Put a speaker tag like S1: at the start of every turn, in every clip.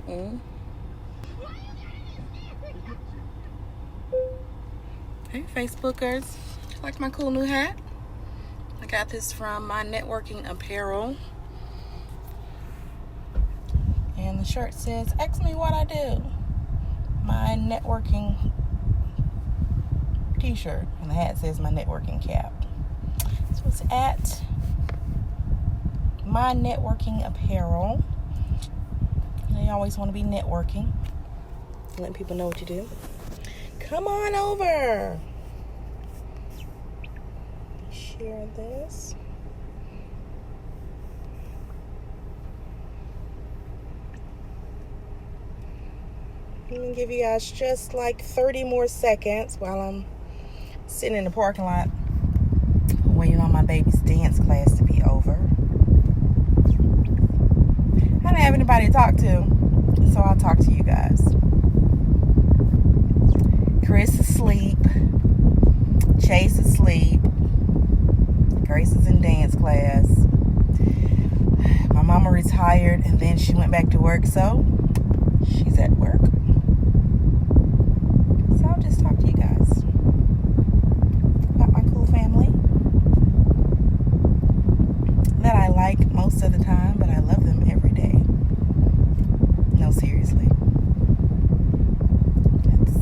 S1: Mm-mm. Hey, Facebookers. Like my cool new hat? I got this from my networking apparel. And the shirt says, "Ask me what I do." My networking t-shirt. And the hat says my networking cap. So it's at my networking apparel. You always want to be networking. Letting people know what you do. Come on over. Share this. I'm going to give you guys just like 30 more seconds while I'm sitting in the parking lot waiting on my baby's dance class to be over. I don't have anybody to talk to, so I'll talk to you guys. Chris is asleep. Chase is asleep. Grace is in dance class. My mama retired and then she went back to work, so she's at work. So I'll just talk to you guys about my cool family that I like most of the time, but I love them every day. No, seriously. Let's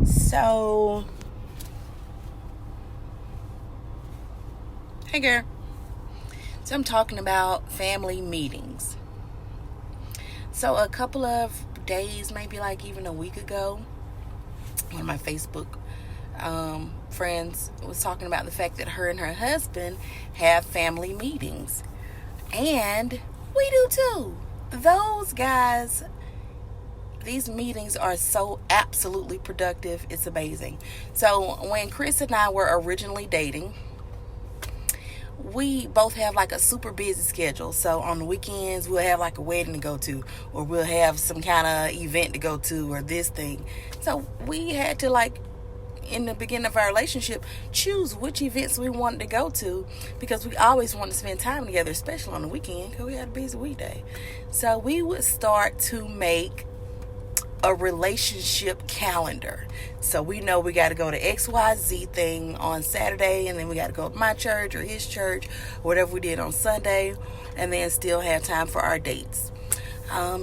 S1: see. So, hey girl. So I'm talking about family meetings. So a couple of days, maybe like even a week ago, one of my Facebook friends was talking about the fact that her and her husband have family meetings. And we do too. Those guys, these meetings are so absolutely productive. It's amazing. So when Chris and I were originally dating, we both have like a super busy schedule. So on the weekends, we'll have like a wedding to go to, or we'll have some kind of event to go to, or this thing. So we had to, like, in the beginning of our relationship, choose which events we wanted to go to, because we always wanted to spend time together, especially on the weekend, because we had a busy weekday. So we would start to make a relationship calendar. So we know we got to go to XYZ thing on Saturday, and then we got to go to my church or his church, whatever we did on Sunday, and then still have time for our dates.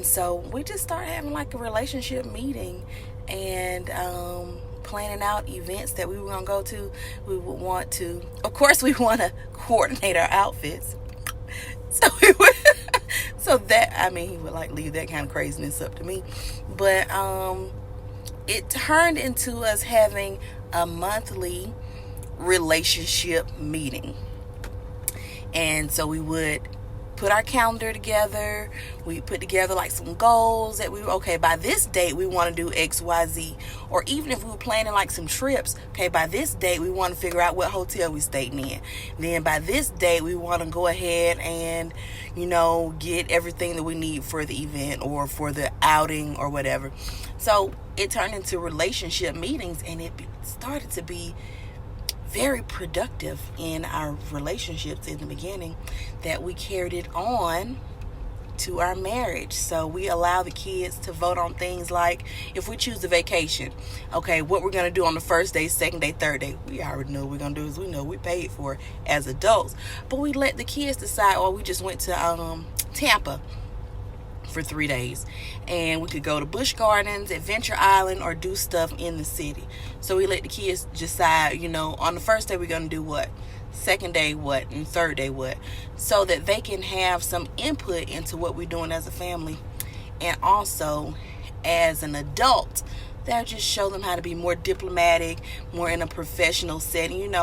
S1: So we just start having like a relationship meeting and planning out events that we were going to go to. We would want to, of course, we want to coordinate our outfits. So we would, so that, I mean, he would like leave that kind of craziness up to me. But it turned into us having a monthly relationship meeting. And so we would put our calendar together. We put together like some goals that okay, by this date we want to do XYZ. Or even if we were planning like some trips, okay, by this date we want to figure out what hotel we stayed in. Then by this date we want to go ahead and, get everything that we need for the event or for the outing or whatever. So it turned into relationship meetings, and it started to be very productive in our relationships in the beginning, that we carried it on to our marriage. So we allow the kids to vote on things like, if we choose a vacation, okay, what we're going to do on the first day, second day, third day. We already know what we're going to do, is we know we paid for it as adults. But we let the kids decide. Or we just went to Tampa for 3 days, and we could go to Busch Gardens, Adventure Island, or do stuff in the city. So we let the kids decide, on the first day we're going to do what, second day what, and third day what, so that they can have some input into what we're doing as a family. And also as an adult, that'll just show them how to be more diplomatic, more in a professional setting.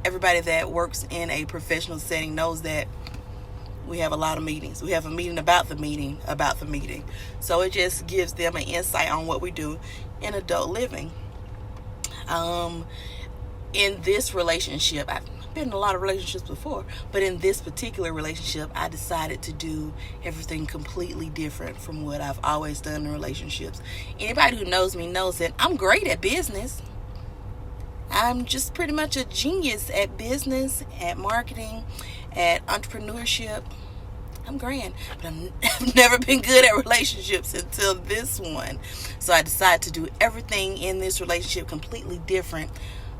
S1: Everybody that works in a professional setting knows that we have a lot of meetings. We have a meeting about the meeting about the meeting. So it just gives them an insight on what we do in adult living. In this relationship, I've been in a lot of relationships before, but in this particular relationship, I decided to do everything completely different from what I've always done in relationships. Anybody who knows me knows that I'm great at business. I'm just pretty much a genius at business, at marketing, at entrepreneurship. I'm grand, but I've never been good at relationships until this one. So I decided to do everything in this relationship completely different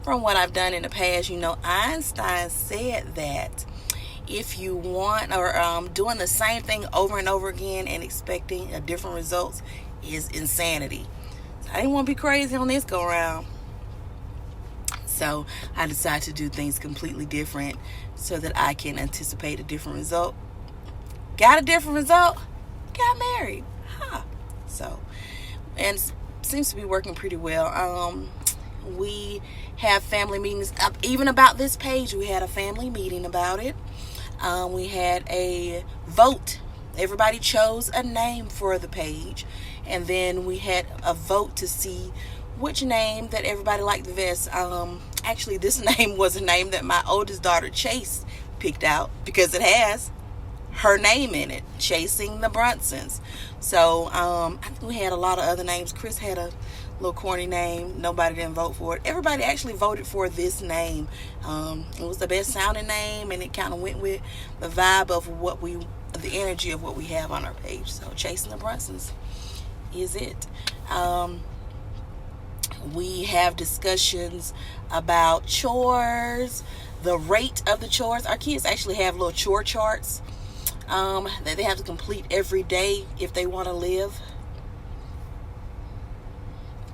S1: from what I've done in the past. You know, Einstein said that if you want, or doing the same thing over and over again and expecting a different results is insanity. So I didn't want to be crazy on this go around. So I decided to do things completely different so that I can anticipate a different result. Got a different result, got married. So, and it seems to be working pretty well. We have family meetings, even about this page. We had a family meeting about it. We had a vote. Everybody chose a name for the page, and then we had a vote to see which name that everybody liked the best. Actually, this name was a name that my oldest daughter, Chase, picked out because it has her name in it, Chasing the Brunsons. So I think we had a lot of other names. Chris had a little corny name. Nobody didn't vote for it. Everybody actually voted for this name. It was the best sounding name, and it kind of went with the vibe of the energy of what we have on our page. So Chasing the Brunsons is it. We have discussions about chores, the rate of the chores. Our kids actually have little chore charts that they have to complete every day if they want to live.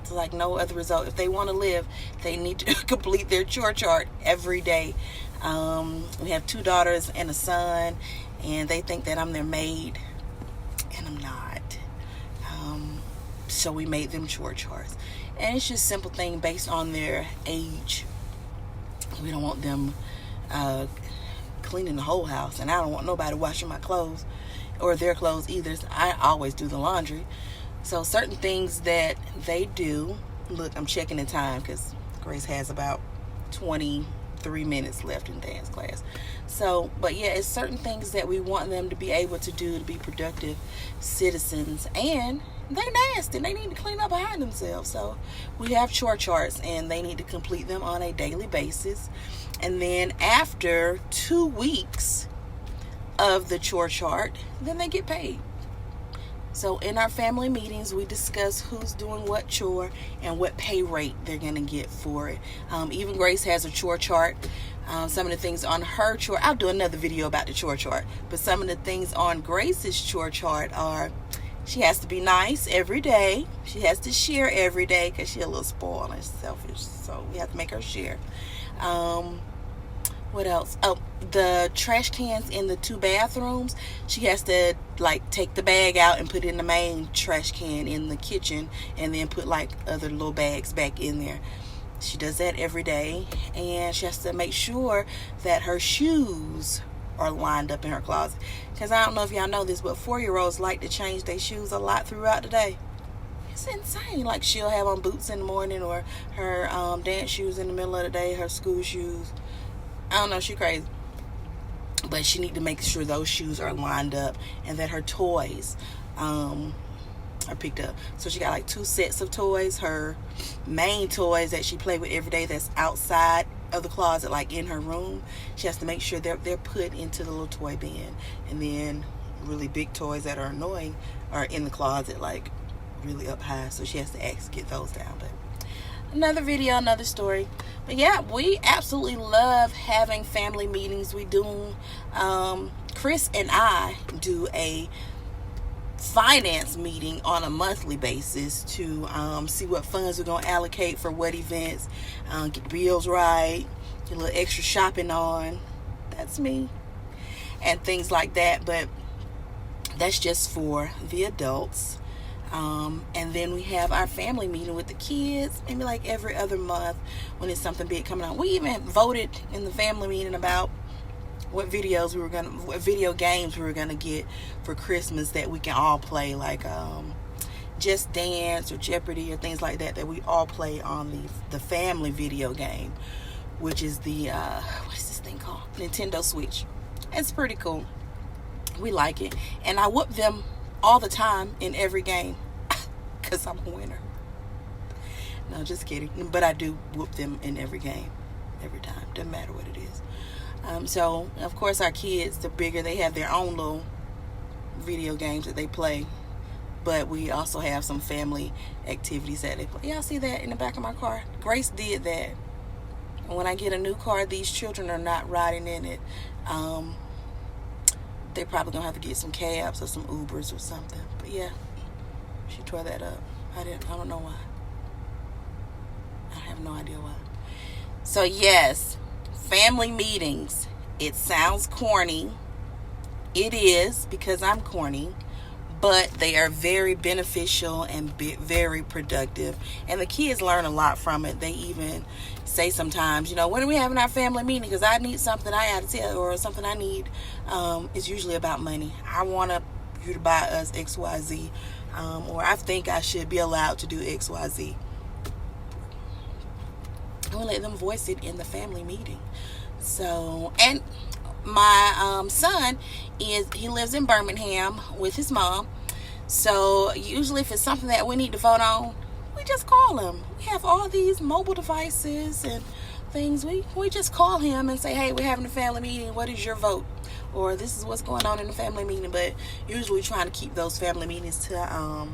S1: It's like no other result. If they want to live, they need to complete their chore chart every day. We have 2 daughters and a son, and they think that I'm their maid, and I'm not. So we made them chore charts. And it's just simple thing based on their age. We don't want them cleaning the whole house, and I don't want nobody washing my clothes or their clothes either. So I always do the laundry. So certain things that they do. Look, I'm checking the time because Grace has about 23 minutes left in dance class. So, but yeah, it's certain things that we want them to be able to do to be productive citizens, and they nasty. They need to clean up behind themselves. So we have chore charts, and they need to complete them on a daily basis. And then after 2 weeks of the chore chart, then they get paid. So in our family meetings, we discuss who's doing what chore and what pay rate they're going to get for it. Even Grace has a chore chart. Some of the things on her chore, I'll do another video about the chore chart, but some of the things on Grace's chore chart are, she has to be nice every day. She has to share every day because she's a little spoiled and selfish. So we have to make her share. What else? Oh, the trash cans in the 2 bathrooms. She has to take the bag out and put it in the main trash can in the kitchen, and then put other little bags back in there. She does that every day, and she has to make sure that her shoes are lined up in her closet. Because I don't know if y'all know this, but 4-year-olds like to change their shoes a lot throughout the day. It's insane. She'll have on boots in the morning, or her dance shoes in the middle of the day, her school shoes. I don't know, she crazy. But she need to make sure those shoes are lined up, and that her toys are picked up. So she got 2 sets of toys. Her main toys that she play with every day that's outside of the closet, in her room, she has to make sure they're put into the little toy bin. And then really big toys that are annoying are in the closet, really up high. So she has to get those down. But another video, another story. But yeah, we absolutely love having family meetings. We do. Chris and I do a finance meeting on a monthly basis to see what funds we're going to allocate for what events, get bills right, get a little extra shopping on. That's me. And things like that. But that's just for the adults. And then we have our family meeting with the kids, maybe every other month when it's something big coming on. We even voted in the family meeting about what video games we were gonna get for Christmas that we can all play, Just Dance or Jeopardy or things like that we all play on the family video game, which is the what is this thing called? Nintendo Switch. It's pretty cool. We like it, and I whoop them all the time in every game because I'm a winner. No, just kidding. But I do whoop them in every game, every time. Doesn't matter what it is. So of course our kids, the bigger, they have their own little video games that they play, but we also have some family activities that they play. Y'all see that in the back of my car? Grace did that. And when I get a new car, these children are not riding in it. They're probably gonna have to get some cabs or some Ubers or something. But yeah, she tore that up. I don't know why. I have no idea why. So yes, family meetings. It sounds corny. It is, because I'm corny. But they are very beneficial and very productive. And the kids learn a lot from it. They even say sometimes, when are we having our family meeting? Because I need something I got to tell, or something I need. It's usually about money. I want you to buy us XYZ. Or I think I should be allowed to do XYZ. I'm going to let them voice it in the family meeting. So, and my son he lives in Birmingham with his mom. So usually if it's something that we need to vote on, we just call him. We have all these mobile devices and things. We just call him and say, hey, we're having a family meeting. What is your vote? Or this is what's going on in the family meeting. But usually trying to keep those family meetings to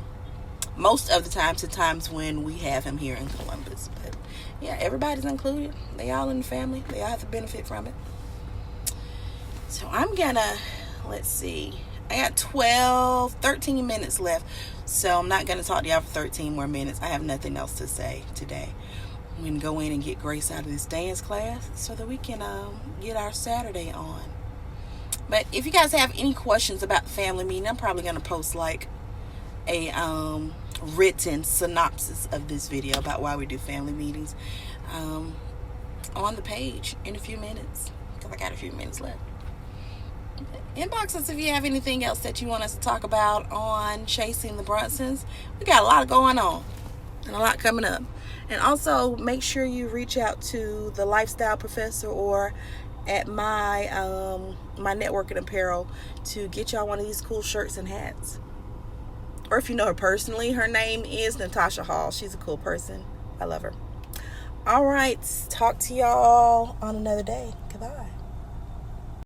S1: most of the time to times when we have him here in Columbus. But yeah, everybody's included. They all in the family. They all have to benefit from it. So I'm gonna, let's see, I got 13 minutes left. So I'm not gonna talk to y'all for 13 more minutes. I have nothing else to say today. I'm gonna go in and get Grace out of this dance class so that we can get our Saturday on. But if you guys have any questions about the family meeting, I'm probably gonna post like a written synopsis of this video about why we do family meetings on the page in a few minutes, because I got a few minutes left. Inbox us if you have anything else that you want us to talk about on Chasing the Brunsons. We got a lot going on and a lot coming up. And also make sure you reach out to the Lifestyle Professor or at my my networking apparel to get y'all one of these cool shirts and hats. Or if you know her personally, her name is Natasha Hall. She's a cool person. I love her. All right, talk to y'all on another day. Goodbye.